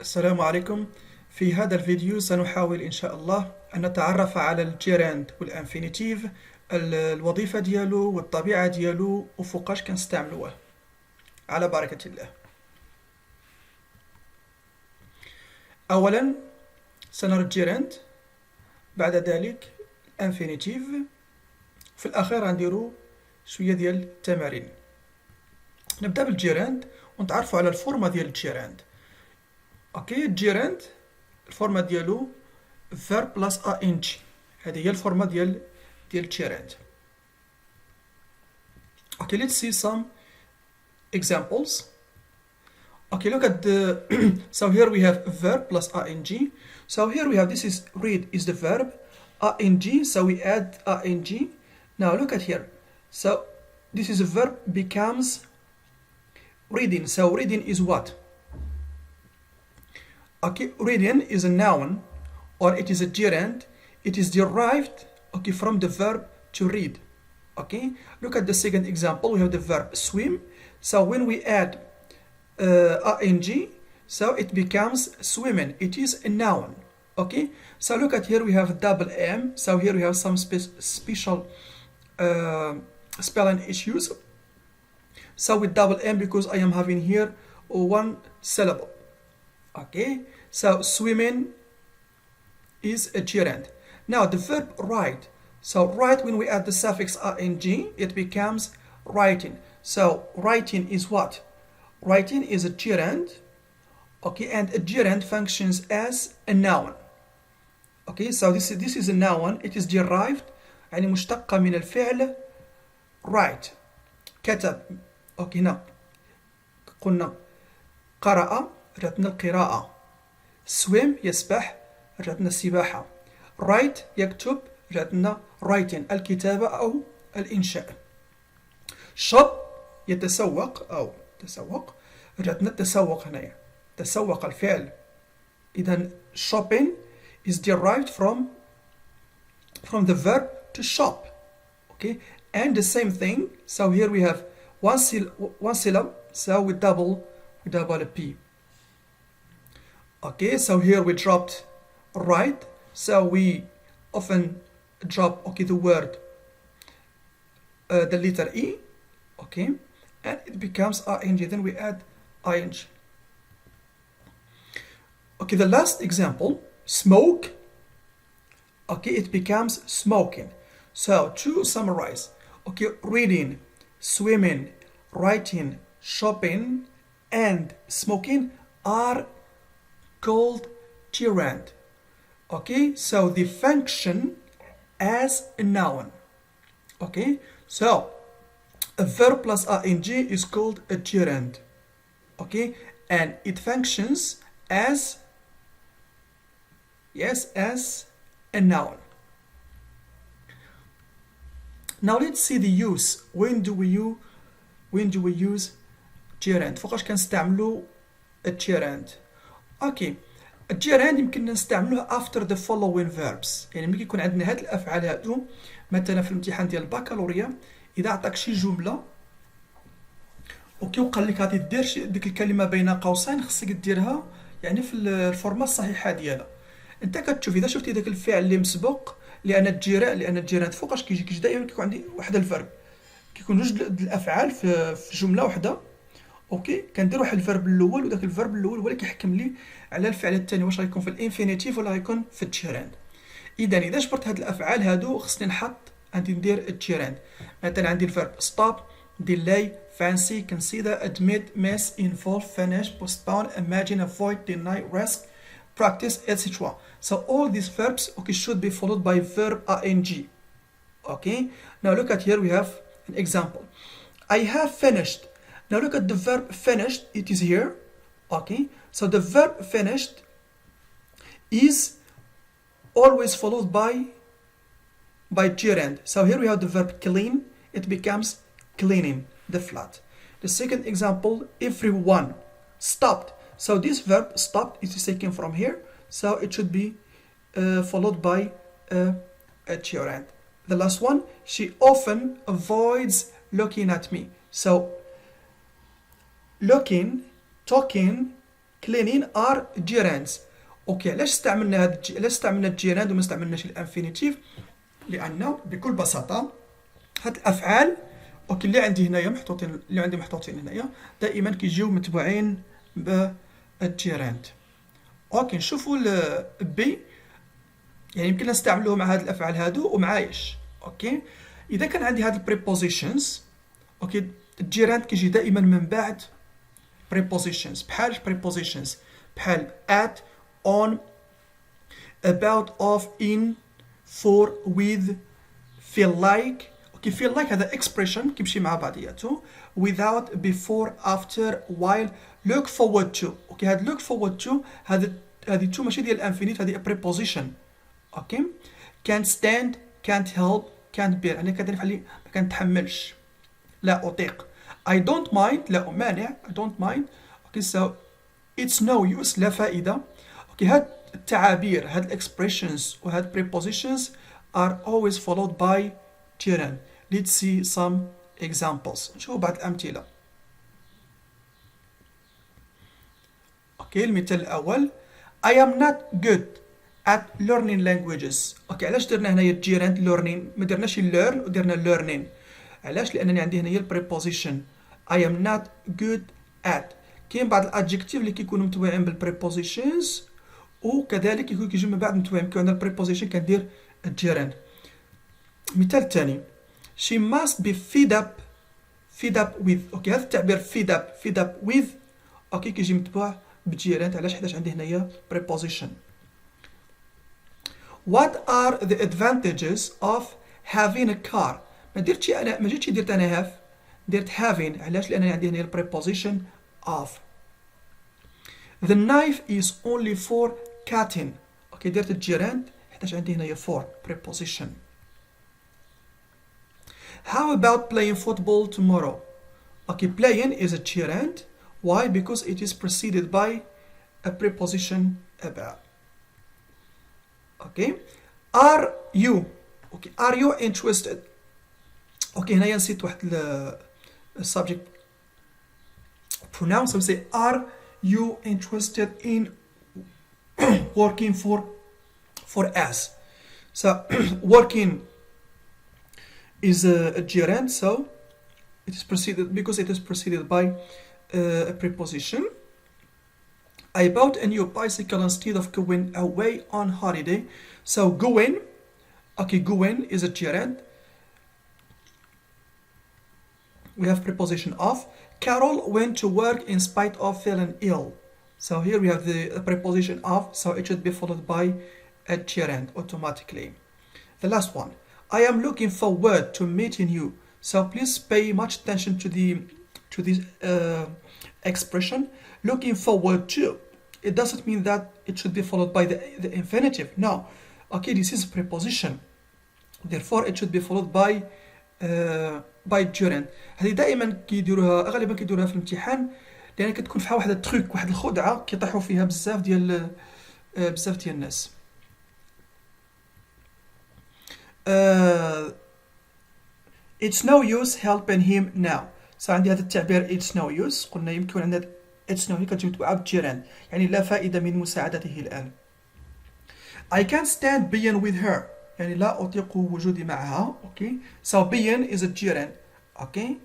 السلام عليكم. في هذا الفيديو سنحاول إن شاء الله أن نتعرف على الجيراند والانفينيتيف، الوظيفة ديالو والطبيعة ديالو وفوقاش كنستعملوه. على بركة الله. أولا سنرى الجيراند، بعد ذلك الانفينيتيف، في الأخير غنديرو شوية ديال التمارين. نبدأ بالجيراند ونتعرفوا على الفورمة ديال الجيراند. اوكي، الجيراند الفورمة ديالو verb plus ing، هذه هي الفورمة ديال الجيراند. Okay, let's see some examples. Okay, look at the so here we have verb plus ing. So here we have, this is read is the verb, ing, so we add ing. Now look at here. So this is a verb becomes reading. So reading is what? Okay, reading is a noun or it is a gerund. It is derived, okay, from the verb to read. Okay, look at the second example. We have the verb swim. So when we add ing, so it becomes swimming. It is a noun. Okay, so look at here, we have double M. So here we have some special spelling issues. So with double M, because I am having here one syllable. Okay, so swimming is a gerund. Now the verb write. So write, when we add the suffix ing, it becomes writing. So writing is what? Writing is a gerund. Okay, and a gerund functions as a noun. Okay, so this is a noun. It is derived, يعني مشتقة من الفعل write. كتب. Okay, هنا قلنا قرأ، رجعتنا القراءة. swim يسبح، رجعتنا السباحة. write يكتب، رجعتنا writing الكتابة أو الإنشاء. shop يتسوق أو تسوق، رجعتنا التسوق هنا، تسوق الفعل. إذا shopping is derived from the verb to shop. Okay, and the same thing. So here we have one syllable, so we double a P. Okay, so here we dropped write, so we often drop, okay, the word, the letter E, okay, and it becomes ing, then we add ing. Okay, the last example, smoke, okay, it becomes smoking. So to summarize, okay, reading, swimming, writing, shopping, and smoking are called gerund. Okay, so they function as a noun. Okay, so a verb plus ing is called a gerund. Okay, and it functions as, yes, as a noun. Now let's see the use. When do we use gerund؟ فوقاش كنستعملو الجيراند؟ اوكي، الجيراند يمكننا نستعملوه after the following verbs. يعني ملي كيكون عندنا هاد الافعال هادو، مثلا في الامتحان ديال البكالوريا اذا عطاك شي جمله اوكي وقال لك غادي دير ديك الكلمه بين قوسين، خصك ديرها يعني في الفورمه الصحيحه ديالها. انت كتشوف اذا شفتي داك الفعل اللي مسبوق، لان الجيراند فوقاش كيجي دائما كيكون عندي واحد الفرب، كيكون جوج الافعال في جمله واحده. اوكي، كندير واحد الفيرب الاول، وداك الفيرب الاول هو اللي كيحكم لي على الفعل الثاني واش غيكون في الانفينيتيف ولا غيكون في الجيراند. اذا جبرت هاد الافعال هادو خصني نحط، غادي ندير الجيراند. مثلا عندي الفيرب stop, delay, fancy, consider, admit, miss, involve, finish, postpone, imagine, avoid, deny, risk, practice, etc. So all these verbs, okay, should be followed by verb ing. Okay, now look at here, we have an example. I have finished. Now look at the verb finished, it is here. Okay, so the verb finished is always followed by gerund. So here we have the verb clean, it becomes cleaning the flat. The second example, everyone stopped. So this verb stopped is taken from here, so it should be followed by a gerund. The last one, she often avoids looking at me. So looking, talking cleaning are gerunds. اوكي علاش استعملنا الجيراند وما استعملناش الانفينيتيف؟ لانه بكل بساطه هاد الافعال اوكي اللي عندي محطوطين هنايا دائما كيجيو متبوعين بالجيراند. اوكي نشوفوا بي، يعني يمكن نستعملوه مع هاد الافعال هادو ومعايش. اوكي اذا كان عندي هاد البريبوزيشنز اوكي الجيراند كيجي دائما من بعد prepositions. بحال prepositions بحال at, on, about, of, in, for, with, feel like. اوكي feel like هذا expression كيمشي مع بعضياته. without, before, after, while, look forward to. اوكي هاد look forward to هذه تو ماشي ديال الانفينيت، هذه preposition. اوكي can't stand, can't help, can't bear، يعني كتعرف علي ما كنتحملش، لا اطيق. I don't mind، لا أمانع. I don't mind. Okay, so it's no use، لا فائدة. Okay, هاد التعابير، هاد expressions وهاد prepositions are always followed by gerund. Let's see some examples. نشوف بعض الأمثلة. Okay, المثال الأول I am not good at learning languages. Okay, علاش درنا هنايا gerund learning؟ ما درناش learn ودرنا learning. علاش؟ لأنني عندي هنايا البريبوزيشن I am not good at. كاين بعض الادجكتيف اللي كيكونوا متبوعين بالبريبوزيشنز وكذلك كيجيو من بعد متبوعين. كيكون عندنا البريبوزيشن كندير الجيراند. مثال الثاني she must be fed up with. اوكي هذا التعبير fed up with اوكي كيجي متبوع بالجيراند. علاش؟ حيت عندي هنايا preposition. what are the advantages of having a car؟ ما جيتش درت انا have، درت having. علاش؟ لأن عندي هنا preposition of. the knife is only for cutting. اوكي درت الجيراند حيت عندي هنا for preposition. how about playing football tomorrow؟ اوكي playing is a gerund. why؟ because it is preceded by a preposition about. اوكي are you interested؟ اوكي هنايا نسيت واحد subject pronoun. So we say are you interested in working for us? So working is a gerund, so it is preceded by a preposition. I bought a new bicycle instead of going away on holiday. So going is a gerund. We have preposition of. Carol went to work in spite of feeling ill. So here we have the preposition of, so it should be followed by a gerund automatically. The last one. I am looking forward to meeting you. So please pay much attention to this expression. Looking forward to. It doesn't mean that it should be followed by the infinitive. No. Okay, this is a preposition. Therefore, it should be followed by gerund. هذه دائما غالبا كيديروها في الامتحان، لان كتكون فيها واحد التريك، واحد الخدعه كيطيحوا فيها بزاف ديال الناس. It's no use helping him now. So عندي هذا التعبير it's no use. قلنا يمكن عندنا it's no use كتجي متبوعة بالجيراند، يعني لا فائدة من مساعدته الآن. I can't stand being with her. يعني لا أطيق وجودي معها. Okay. So being is a gerund. Okay.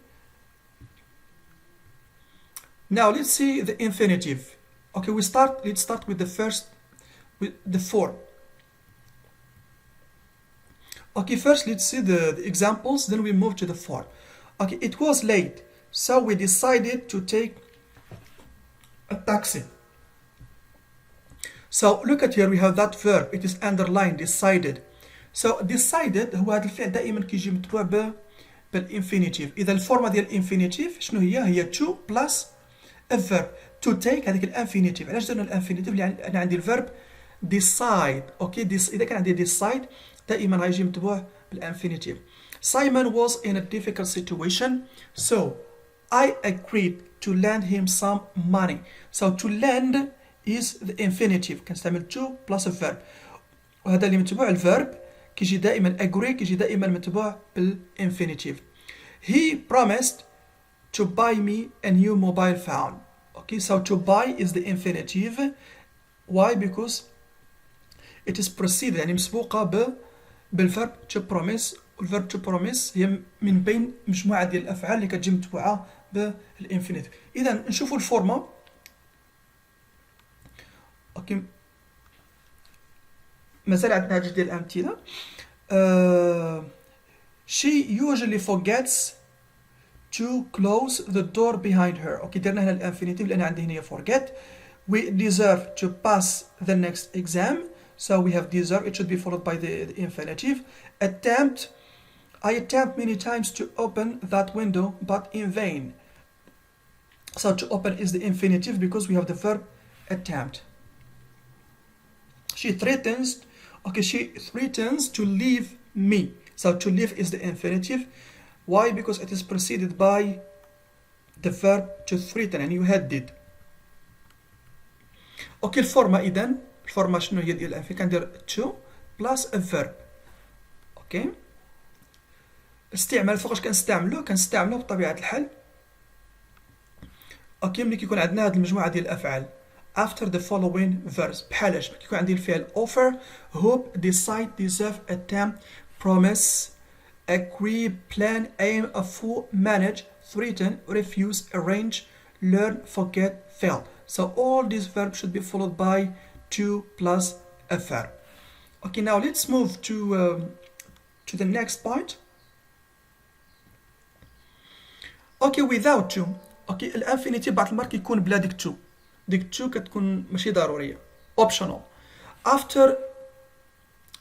Now let's see the infinitive. Okay, let's start with the form. Okay, first let's see the examples, then we move to the form. Okay, it was late, so we decided to take a taxi. So look at here, we have that verb. It is underlined, decided. So decided هو هذا الفعل دائما كيجي متبوع بالانفينيتيف. إذا الفورمة ديال الانفينيتيف شنو هي to plus a verb. To take هذيك الانفينيتيف. علاش درنا الانفينيتيف؟ لأن أنا عندي الفيرب decide. أوكي إذا كان عندي decide دائما غيجي متبوع بالانفينيتيف. Simon was in a difficult situation, so I agreed to lend him some money. So to lend is the infinitive. كنستعمل to plus a verb. وهذا اللي متبوع الفيرب كيجي دائما agree، كيجي دائما متبوع بالانفينيتيف. He promised to buy me a new mobile phone. Okay, so to buy is the infinitive. Why? Because it is preceded يعني مسبوقة بالverb to promise. والverb to promise هي من بين مجموعة ديال الأفعال اللي كتجي متبوعة بالانفينيتيف. إذا نشوفوا الفورمة. اوكي مازال عندنا جوج ديال الأمثلة. She usually forgets to close the door behind her. اوكي درنا هنا الانفينيتيف لأن عندي هنا forget. We deserve to pass the next exam. So we have deserve. It should be followed by the infinitive. Attempt. I attempt many times to open that window, but in vain. So to open is the infinitive because we have the verb attempt. She threatens. Okay, she threatens to leave me. So to leave is the infinitive. Why? Because it is preceded by the verb to threaten and you had did. اوكي الفورمة إذن الفورمة شنو هي ديال الانفينيتيف؟ كندير to plus a verb. اوكي الاستعمال فوقاش كنستعملو بطبيعة الحال. اوكي ملي كيكون عندنا هاد المجموعة ديال الأفعال after the following verbs بحالاش ملي كيكون عندي الفعل offer, hope, decide, deserve, attempt, promise, agree, plan, aim, afford, manage, threaten, refuse, arrange, learn, forget, fail. So all these verbs should be followed by to plus a verb. Okay, now let's move to the next part. Okay, without to. Okay, الانفينيتيف بعض المرات كيكون بلا ديك to. ديك to كتكون ماشي ضرورية. Optional. After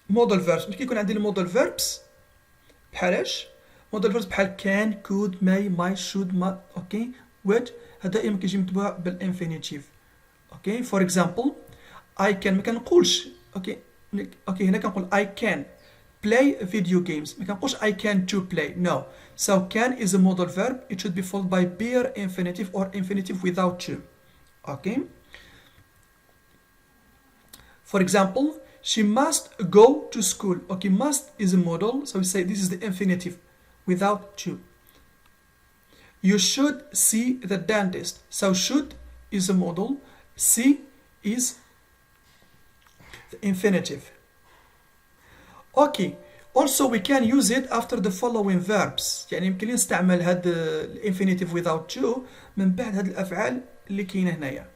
modal verbs. ملي كيكون عندي المودال verbs بحالاش؟ modal verbs بحال can, could, may, might, should, might. Okay, would. هذا دائما كيجي متبوع بالانفينيتيف. اوكي فور اكزامبل I can ما كنقولش اوكي هنا كنقول I can play video games ما كنقولش I can to play. No, so can is a modal verb. It should be followed by bare infinitive or infinitive without to. Okay, for example she must go to school. Okay, must is a modal, so we say this is the infinitive without to. You should see the dentist. So should is a modal, see is the infinitive. Okay, also we can use it after the following verbs. يعني يمكن لي نستعمل هاد الانفينيتيف without to من بعد هاد الأفعال اللي كاينة هنايا.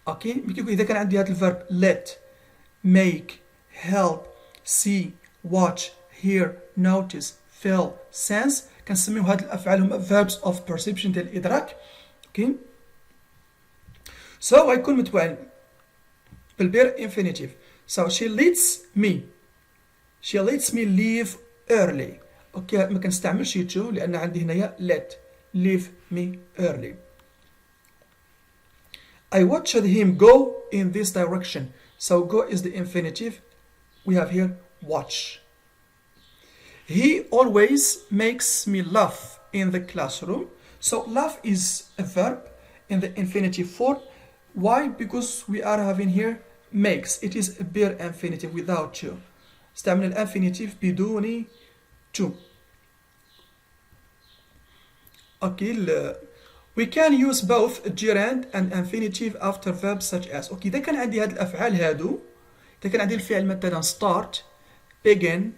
اوكي إذا كان عندي هاد الفرب let, make, help, see, watch, hear, notice, feel, sense كنسميو هاد الأفعال هما verbs of perception ديال الإدراك. اوكي so غيكون متبوعين بالبير infinitive. So she lets me leave early. اوكي ما كنستعملش to لأن عندي هنايا let, leave me early. I watched him go in this direction. So go is the infinitive. We have here watch. He always makes me laugh in the classroom. So laugh is a verb in the infinitive form. Why? Because we are having here makes. It is a bare infinitive without to. استعمل الانفينيتيف بدون to. Okay, we can use both gerund and infinitive after verbs such as. Okay, إذا كان عندي هاد الأفعال هادو، إذا كان عندي الفعل مثلا start, begin,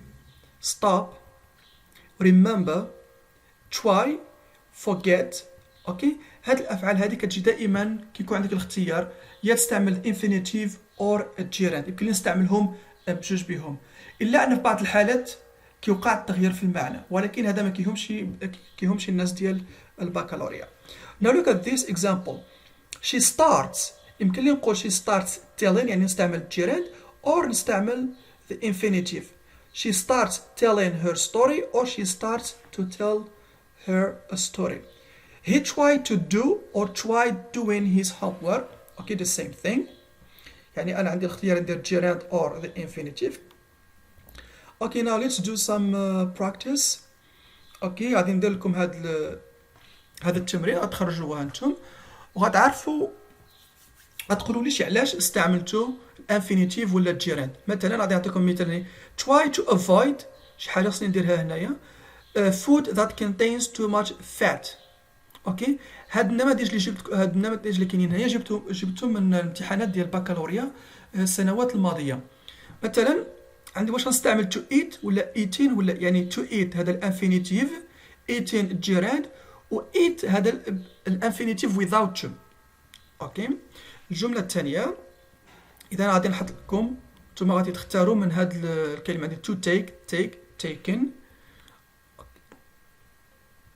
stop, remember, try, forget. اوكي هاد الافعال هذه كتجي دائما كيكون عندك الاختيار يا تستعمل الانفينيتيف اور الجيراند. يمكن نستعملهم بجوج بهم الا ان في بعض الحالات كيوقع التغيير في المعنى، ولكن هذا ما كيهمش الناس ديال البكالوريا. Now look at this example. She starts. يمكن لي نقول she starts telling يعني نستعمل الجيراند or نستعمل the infinitive. She starts telling her story or she starts to tell her a story. He tried to do or tried doing his homework. Okay, the same thing. يعني أنا عندي الاختيار ندير gerund or the infinitive. Okay, now let's do some practice. Okay, غادي ندير لكم هذا التمرين غتخرجوها نتوما وغتعرفوا غتقولوا ليش علاش استعملتوا الانفينيتيف ولا الجيراند. مثلا غادي نعطيكم مثال try to avoid شي حاجه خصني نديرها هنايا food that contains too much fat. اوكي. هاد النماذج اللي كاينين هنايا جبتهم من الامتحانات ديال البكالوريا السنوات الماضيه. مثلا عندي واش غنستعمل تو ايت ولا ايتين، ولا يعني تو ايت هذا الانفينيتيف، ايتين الجيراند، و ايت هذا الانفينيتيف without to. اوكي. الجمله الثانيه، اذا غادي نحط لكم نتوما غادي تختاروا من هاد الكلمه ديال to take taken